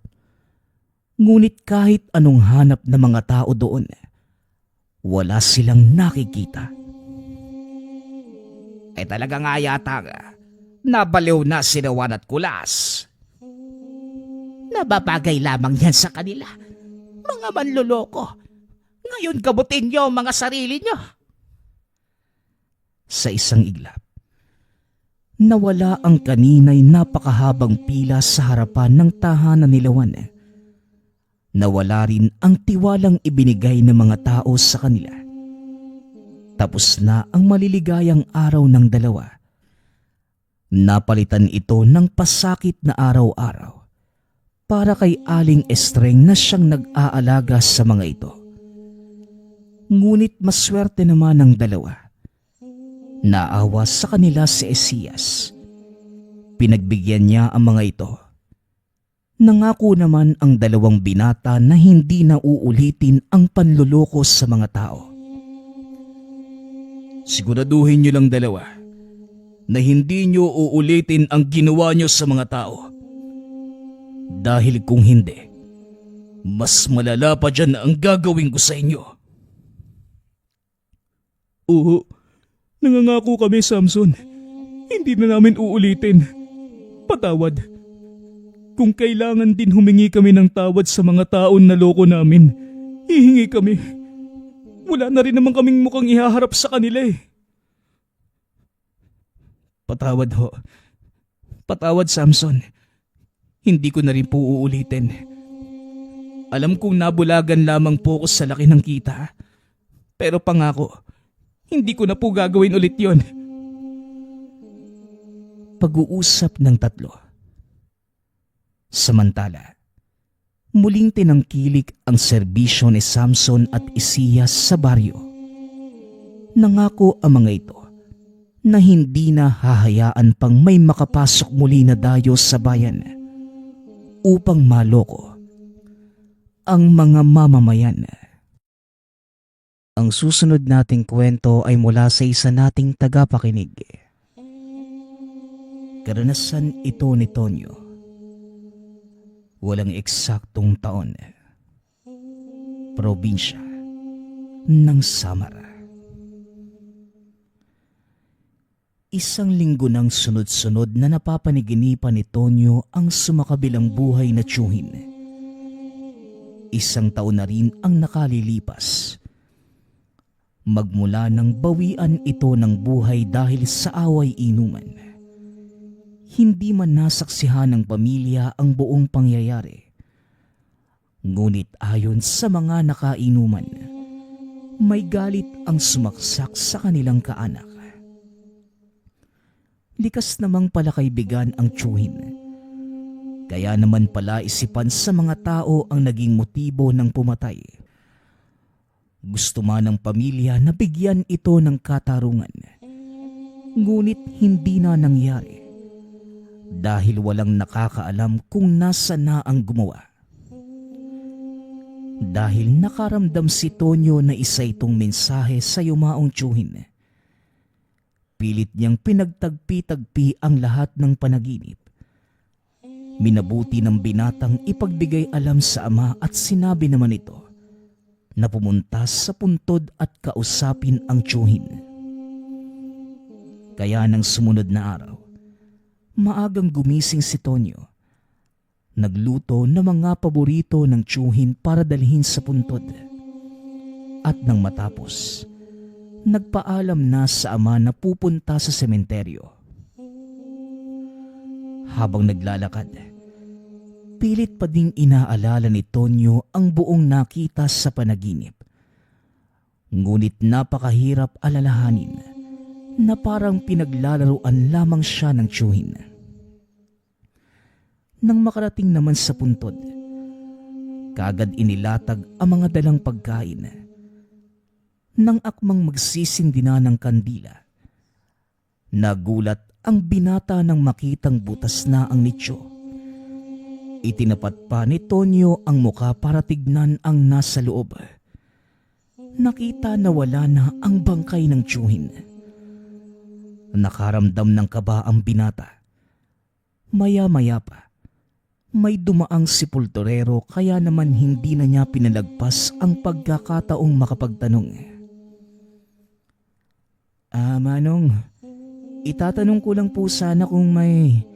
Ngunit kahit anong hanap ng mga tao doon, wala silang nakikita. Ay talaga nga yata nabaliw na si Juan at Kulas. Nababagay lamang yan sa kanila. Mga manloloko. Ngayon gabutin nyo ang mga sarili nyo. sa isang iglap. Nawala ang kanina'y napakahabang pila sa harapan ng tahanan ni Lawan. Nawala rin ang tiwalang ibinigay ng mga tao sa kanila. Tapos na ang maliligayang araw ng dalawa. Napalitan ito ng pasakit na araw-araw para kay Aling Estreng na siyang nag-aalaga sa mga ito. Ngunit maswerte naman ang dalawa. Naawa sa kanila si Esías. Pinagbigyan niya ang mga ito. Nangako naman ang dalawang binata na hindi na uulitin ang panluloko sa mga tao. Siguraduhin niyo lang dalawa na hindi niyo uulitin ang ginawa niyo sa mga tao. Dahil kung hindi, mas malala pa dyan ang gagawin ko sa inyo. Oo, nangangako kami, Samson. Hindi na namin uulitin. Patawad. Kung kailangan din humingi kami ng tawad sa mga taon na loko namin, hihingi kami. Wala na rin naman kaming mukhang ihaharap sa kanila eh. Patawad ho. Patawad, Samson. Hindi ko na rin po uulitin. Alam kong nabulagan lamang po ako sa laki ng kita. Pero pangako, hindi ko na po gagawin ulit yon. Pag-uusap ng tatlo. Samantala, muling tinangkilik ang serbisyo ni Samson at Esías sa baryo. Nangako ang mga ito na hindi na hahayaan pang may makapasok muli na dayo sa bayan upang maloko ang mga mamamayan. Ang susunod nating kwento ay mula sa isa nating tagapakinig. Karanasan ito ni Tonyo. Walang eksaktong taon. Probinsya ng Samara. Isang linggo ng sunod-sunod na napapaniginipan ni Tonyo ang sumakabilang buhay na tiyuhin. Isang taon na rin ang nakalilipas. Magmula nang bawian ito ng buhay dahil sa away inuman. Hindi man nasaksihan ng pamilya ang buong pangyayari. Ngunit ayon sa mga nakainuman, may galit ang sumaksak sa kanilang kaanak. Likas namang pala kaibigan ang tiyuhin. Kaya naman pala isipan sa mga tao ang naging motibo ng pumatay. Gusto man ng pamilya na bigyan ito ng katarungan. Ngunit hindi na nangyari. Dahil walang nakakaalam kung nasa na ang gumawa. Dahil nakaramdam si Tonyo na isa itong mensahe sa yumaong tiyuhin. Pilit niyang pinagtagpi-tagpi ang lahat ng panaginip. Minabuti ng binatang ipagbigay alam sa ama at sinabi naman ito na pumunta sa puntod at kausapin ang tiyuhin. Kaya nang sumunod na araw, maagang gumising si Tonyo. Nagluto ng mga paborito ng tiyuhin para dalhin sa puntod. At nang matapos, nagpaalam na sa ama na pupunta sa sementeryo. Habang naglalakad, pilit pa ding inaalala ni Tonyo ang buong nakita sa panaginip. Ngunit napakahirap alalahanin na parang pinaglalaruan lamang siya ng tiyuhin. Nang makarating naman sa puntod, kaagad inilatag ang mga dalang pagkain. Nang akmang magsisindi na ng kandila, nagulat ang binata nang makitang butas na ang nicho. Itinapat pa ni Tonyo ang muka para tignan ang nasa loob. Nakita na wala na ang bangkay ng tiyuhin. Nakaramdam ng kaba ang binata. Maya-maya pa, may dumaang sepulturero kaya naman hindi na niya pinalagpas ang pagkakataong makapagtanong. Manong, itatanong ko lang po sana kung may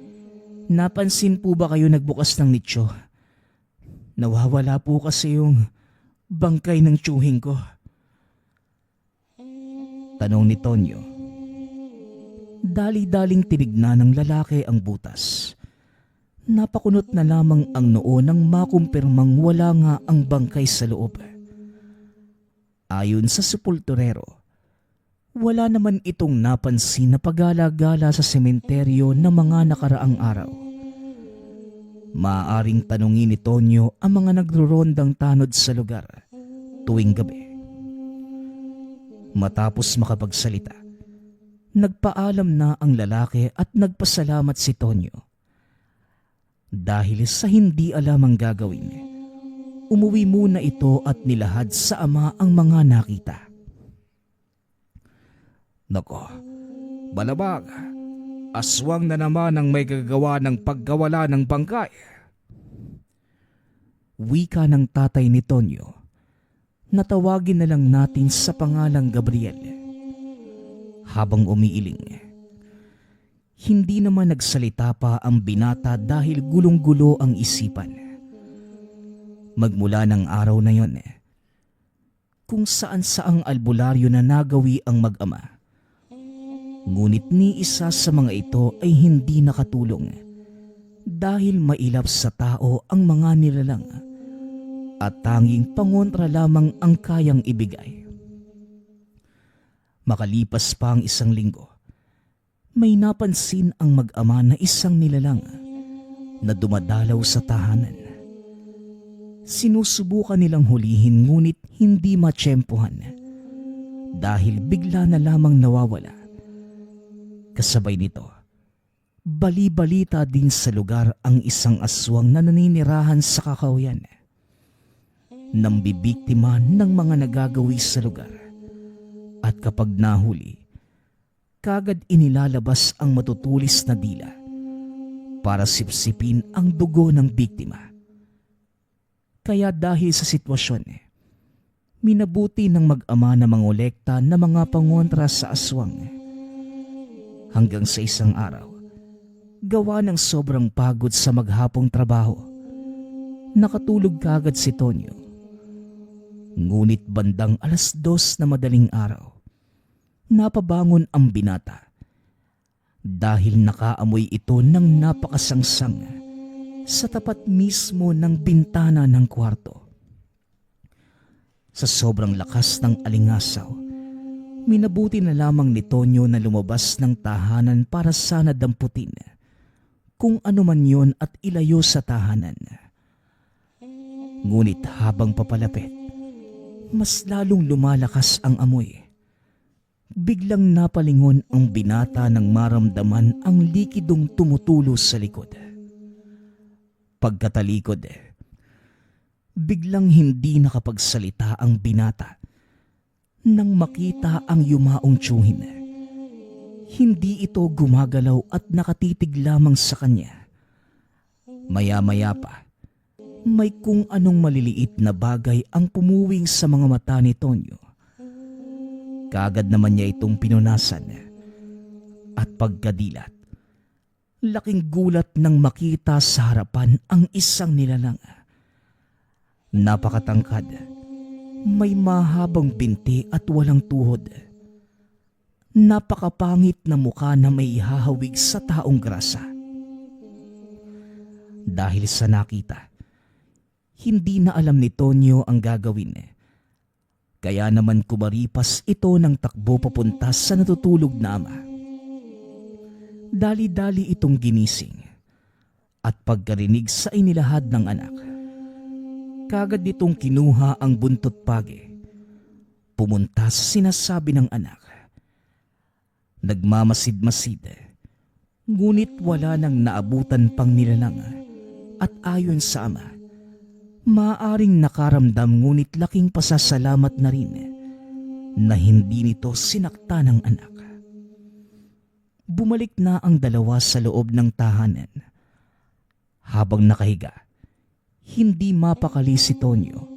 napansin po ba kayo nagbukas ng nicho? Nawawala po kasi yung bangkay ng tiyuhin ko. Tanong ni Tonyo. Dali-daling tinignan ng lalaki ang butas. Napakunot na lamang ang noo nang makumpirmang wala nga ang bangkay sa loob. Ayon sa sepulturero, wala naman itong napansin na pagala-gala sa sementeryo ng mga nakaraang araw. Maaaring tanungin ni Tonyo ang mga nagrorondang tanod sa lugar tuwing gabi. Matapos makapagsalita, nagpaalam na ang lalaki at nagpasalamat si Tonyo. Dahil sa hindi alam ang gagawin, umuwi muna ito at nilahad sa ama ang mga nakita. Nako, balabag, aswang na naman ang may gagawa ng paggawala ng bangkay. Wika ng tatay ni Tonyo. Natawagin na lang natin sa pangalang Gabriel. Habang umiiling, hindi naman nagsalita pa ang binata dahil gulong-gulo ang isipan. Magmula ng araw na yon, kung saan-saang albularyo na nagawi ang mag-ama. Ngunit ni isa sa mga ito ay hindi nakatulong dahil mailap sa tao ang mga nilalang at tanging pangontra lamang ang kayang ibigay. Makalipas pa ang 1 linggo, may napansin ang mag-ama na isang nilalang na dumadalaw sa tahanan. Sinusubukan nilang hulihin ngunit hindi matsyempohan dahil bigla na lamang nawawala. Kasabay nito, bali-balita din sa lugar ang isang aswang na naninirahan sa kakahuyan. Nambibiktima ng mga nagagawi sa lugar at kapag nahuli, kagad inilalabas ang matutulis na dila para sipsipin ang dugo ng biktima. Kaya dahil sa sitwasyon, minabuti ng mag-ama na mangolekta na mga pangontra sa aswang. Hanggang sa isang araw, gawa ng sobrang pagod sa maghapong trabaho, nakatulog kagad si Tonyo. Ngunit bandang 2:00 na madaling araw, napabangon ang binata dahil nakaamoy ito ng napakasangsang sa tapat mismo ng bintana ng kwarto. Sa sobrang lakas ng alingasaw, minabuti na lamang ni Tonyo na lumabas ng tahanan para sana damputin kung ano man yon at ilayo sa tahanan. Ngunit habang papalapit, mas lalong lumalakas ang amoy. Biglang napalingon ang binata nang maramdaman ang likidong tumutulo sa likod. Pagkatalikod, biglang hindi nakapagsalita ang binata nang makita ang yumaong tiyuhin. Hindi ito gumagalaw at nakatitig lamang sa kanya. Maya-maya pa, may kung anong maliliit na bagay ang pumuwing sa mga mata ni Tonyo. Kaagad naman niya itong pinunasan at pagkadilat, laking gulat nang makita sa harapan ang isang nilalang. Napakatangkad, may mahabang binti at walang tuhod. Napakapangit na mukha na may ihahawig sa taong grasa. Dahil sa nakita, hindi na alam ni Tonyo ang gagawin. Kaya naman kumaripas ito ng takbo papunta sa natutulog na ama. Dali-dali itong ginising at pagkarinig sa inilahad ng anak, kagad itong kinuha ang buntot pagi. Pumunta sa sinasabi ng anak. Nagmamasid-masid, ngunit wala nang naabutan pang nilalang at ayon sa ama, maaaring nakaramdam ngunit laking pasasalamat na rin na hindi nito sinakta ng anak. Bumalik na ang dalawa sa loob ng tahanan. Habang nakahiga, hindi mapakali si Tonyo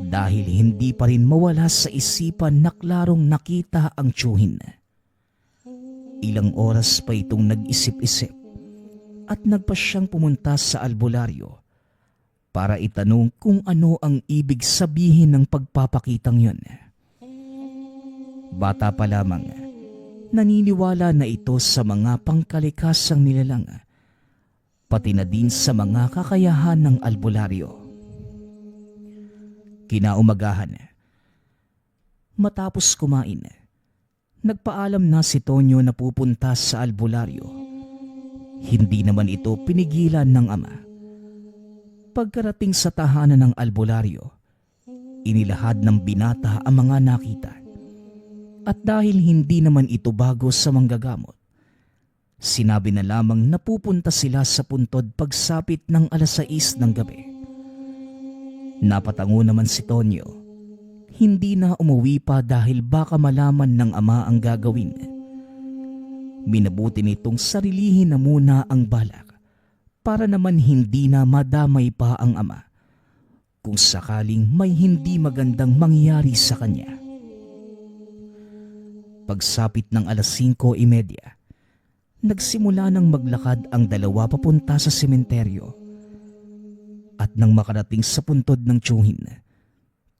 dahil hindi pa rin mawala sa isipan na klarong nakita ang tiyuhin. Ilang oras pa itong nag-isip-isip at nagpa siyang pumunta sa albularyo para itanong kung ano ang ibig sabihin ng pagpapakitang yon. Bata pa lamang, Naniniwala na ito sa mga pangkalikasang nilalang, pati na din sa mga kakayahan ng albularyo. Kinaumagahan, matapos kumain, nagpaalam na si Tonyo na pupunta sa albularyo. Hindi naman ito pinigilan ng ama. Pagkarating sa tahanan ng albularyo, inilahad ng binata ang mga nakita. At dahil hindi naman ito bago sa manggagamot, sinabi na lamang na pupunta sila sa puntod pagsapit ng 6:00 ng gabi. Napatango naman si Tonyo. Hindi na umuwi pa dahil baka malaman ng ama ang gagawin. Minabuti nitong sarilihin na muna ang balak para naman hindi na madamay pa ang ama kung sakaling may hindi magandang mangyari sa kanya. Pagsapit ng 5:30, nagsimula nang maglakad ang dalawa papunta sa sementeryo. At nang makarating sa puntod ng tiyuhin,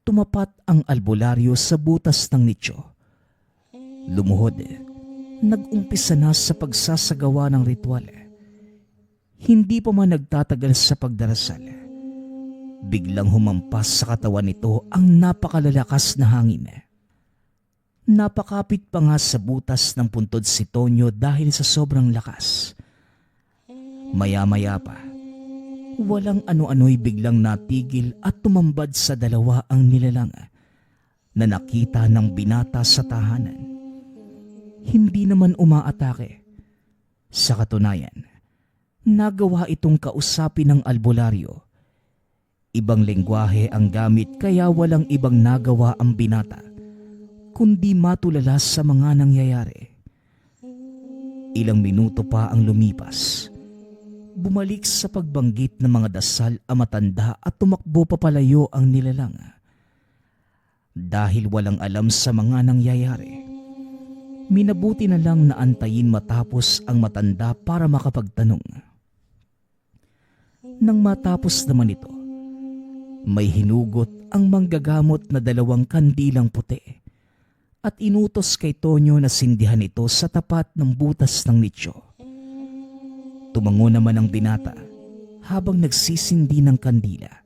tumapat ang albularyo sa butas ng nicho. Lumuhod, nag-umpisa na sa pagsasagawa ng ritual. Hindi pa man nagtatagal sa pagdarasal, biglang humampas sa katawan nito ang napakalalakas na hangin. Napakapit pa nga sa butas ng puntod si Tonyo dahil sa sobrang lakas. Maya-maya pa, walang ano-ano'y biglang natigil at tumambad sa dalawa ang nilalang na nakita ng binata sa tahanan. Hindi naman umaatake. Sa katunayan, nagawa itong kausapin ng albularyo. Ibang lengguwahe ang gamit kaya walang ibang nagawa ang binata kundi matulala sa mga nangyayari. Ilang minuto pa ang lumipas. Bumalik sa pagbanggit ng mga dasal ang matanda at tumakbo papalayo ang nilalang. Dahil walang alam sa mga nangyayari, minabuti na lang na antayin matapos ang matanda para makapagtanong. Nang matapos naman ito, may hinugot ang manggagamot na 2 kandilang puti at inutos kay Tonyo na sindihan ito sa tapat ng butas ng nicho. Tumango naman ang binata habang nagsisindi ng kandila.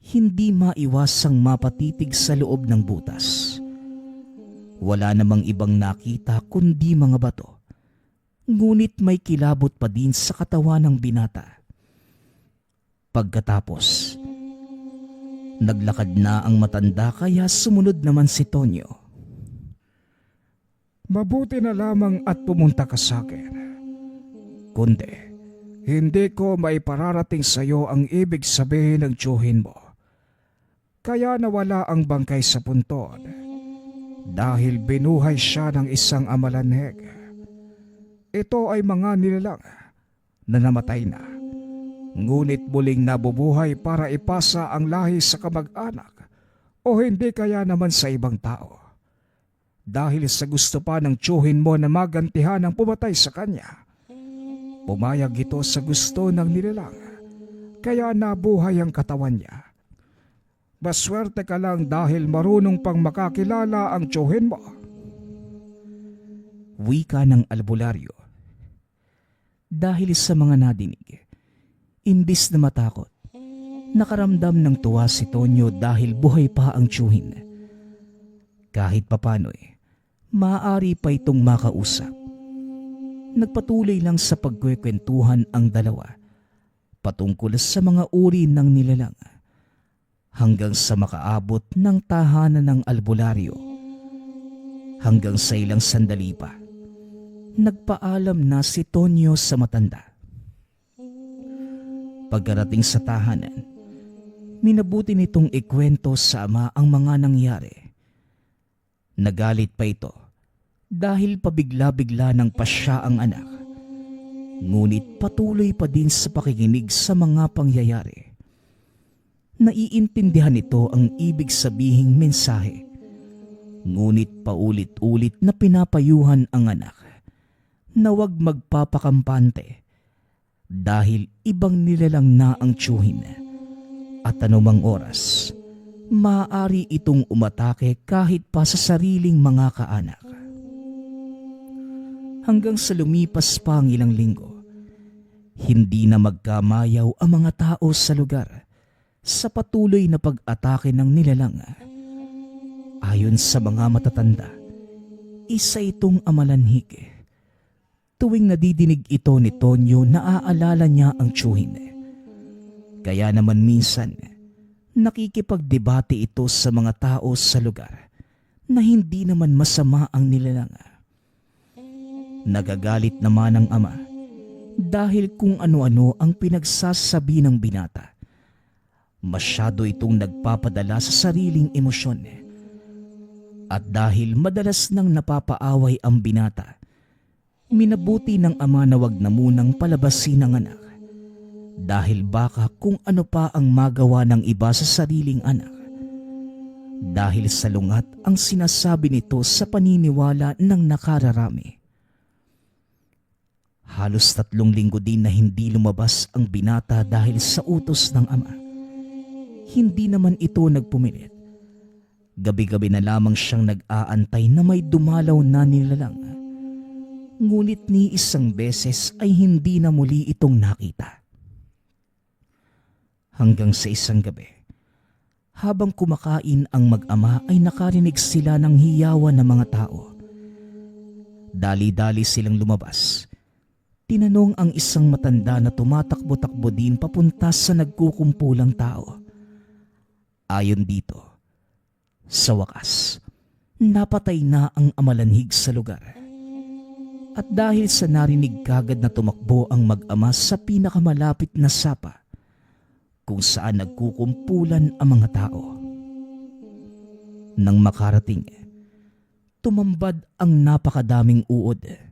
Hindi maiwasang mapatitig sa loob ng butas. Wala namang ibang nakita kundi mga bato. Ngunit may kilabot pa din sa katawan ng binata. Pagkatapos, naglakad na ang matanda kaya sumunod naman si Tonyo. Mabuti na lamang at pumunta ka sa akin. Kundi, hindi ko maipararating sa iyo ang ibig sabihin ng tiyuhin mo. Kaya nawala ang bangkay sa puntod dahil binuhay siya ng isang amalanheg. Ito ay mga nilalang na namatay na, ngunit muling nabubuhay para ipasa ang lahi sa kamag-anak o hindi kaya naman sa ibang tao. Dahil sa gusto pa ng tiyuhin mo na magantihan ang pumatay sa kanya, pumayag ito sa gusto ng nilalang, kaya nabuhay ang katawan niya. Baswerte ka lang dahil marunong pang makakilala ang tiyuhin mo. Wika ng albularyo. Dahil sa mga nadinig, imbis na matakot, nakaramdam ng tuwa si Tonyo dahil buhay pa ang tiyuhin. Kahit papano'y, maaari pa itong makausap. Nagpatuloy lang sa pagkwekwentuhan ang dalawa patungkol sa mga uri ng nilalang hanggang sa makaabot ng tahanan ng albularyo. Hanggang sa ilang sandali pa, nagpaalam na si Tonyo sa matanda. Pagkarating sa tahanan, minabuti nitong ikwento sa ama ang mga nangyari. Nagalit pa ito dahil pabigla-bigla ng pasya ang anak. Ngunit patuloy pa din sa pakikinig sa mga pangyayari. Naiintindihan nito ang ibig sabihing mensahe. Ngunit paulit-ulit na pinapayuhan ang anak na huwag magpapakampante dahil ibang nilalang na ang tiyuhin at anumang oras maaari itong umatake kahit pa sa sariling mga kaanak. hanggang sa lumipas pa ang ilang linggo. Hindi na magkamayaw ang mga tao sa lugar sa patuloy na pag-atake ng nilalang. Ayon sa mga matatanda, isa itong amalanhik. Tuwing nadidinig ito ni Tonyo, naaalala niya ang tiyuhin. Kaya naman minsan, nakikipagdebate ito sa mga tao sa lugar na hindi naman masama ang nilalang. Nagagalit naman ang ama dahil kung ano-ano ang pinagsasabi ng binata. Masyado itong nagpapadala sa sariling emosyon. At dahil madalas nang napapaaway ang binata, minabuti ng ama na wag na munang palabasin ang anak. Dahil baka kung ano pa ang magawa ng iba sa sariling anak. Dahil salungat ang sinasabi nito sa paniniwala ng nakararami. Halos 3 linggo din na hindi lumabas ang binata dahil sa utos ng ama. Hindi naman ito nagpumilit. Gabi-gabi na lamang siyang nag-aantay na may dumalaw na nilalang. Ngunit ni isang beses ay hindi na muli itong nakita. Hanggang sa isang gabi, habang kumakain ang mag-ama ay nakarinig sila ng hiyawan ng mga tao. Dali-dali silang lumabas. Tinanong ang isang matanda na tumatakbo-takbo din papunta sa nagkukumpulang tao. Ayon dito, sa wakas, napatay na ang amalanhig sa lugar. At dahil sa narinig kagad na tumakbo ang mag-ama sa pinakamalapit na sapa, kung saan nagkukumpulan ang mga tao. Nang makarating, tumambad ang napakadaming uod.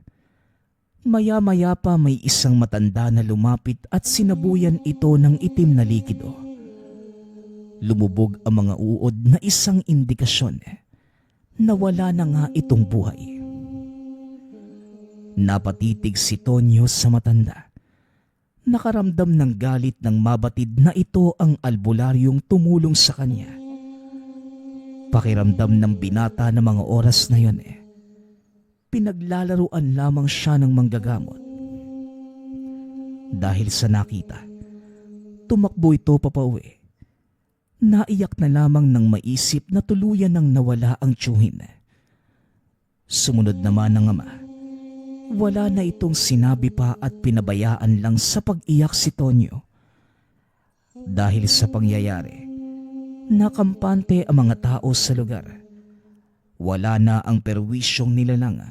Maya-maya pa may isang matanda na lumapit at sinabuyan ito ng itim na likido. Lumubog ang mga uod na isang indikasyon na wala na nga itong buhay. Napatitig si Tonyo sa matanda. Nakaramdam ng galit ng mabatid na ito ang albularyong tumulong sa kanya. Pakiramdam ng binata na mga oras na yon pinaglalaruan lamang siya ng manggagamot. Dahil sa nakita, tumakbo ito papauwi. Naiyak na lamang nang maisip na tuluyan nang nawala ang tiyuhin. Sumunod naman ng ama. Wala na itong sinabi pa at pinabayaan lang sa pag-iyak si Tonyo. Dahil sa pangyayari, nakampante ang mga tao sa lugar. Wala na ang perwisyong nilalang,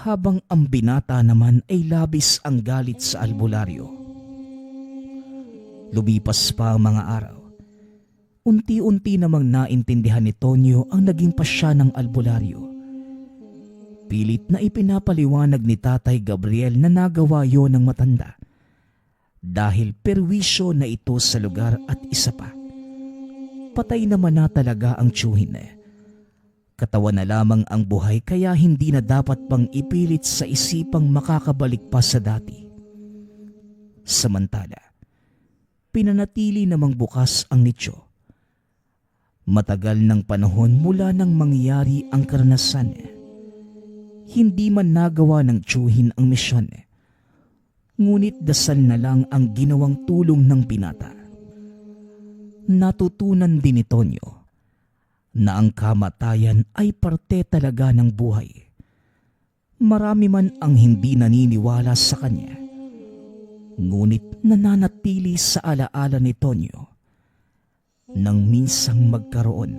habang ang binata naman ay labis ang galit sa albularyo. Lumipas pa ang mga araw. Unti-unti namang naintindihan ni Tonyo ang naging pasya ng albularyo. Pilit na ipinapaliwanag ni Tatay Gabriel na nagawa yon ng matanda dahil perwisyo na ito sa lugar at isa pa. Patay naman na talaga ang tiyuhin. Katawan na lamang ang buhay kaya hindi na dapat pang ipilit sa isipang makakabalik pa sa dati. Samantala, pinanatili namang bukas ang nicho. Matagal ng panahon mula nang mangyari ang karanasan. Hindi man nagawa ng tiyuhin ang misyon. Ngunit dasal na lang ang ginawang tulong ng binata. Natutunan din ni Tonyo na ang kamatayan ay parte talaga ng buhay. Marami man ang hindi naniniwala sa kanya. Ngunit nananatili sa alaala ni Tonyo nang minsang magkaroon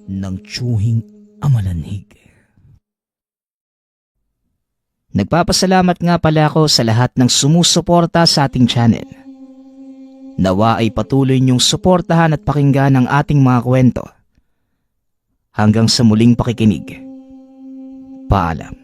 ng tiyuhing amalanhig. Nagpapasalamat nga pala ako sa lahat ng sumusuporta sa ating channel. Nawa ay patuloy niyong suportahan at pakinggan ang ating mga kwento. Hanggang sa muling pakikinig. Paalam.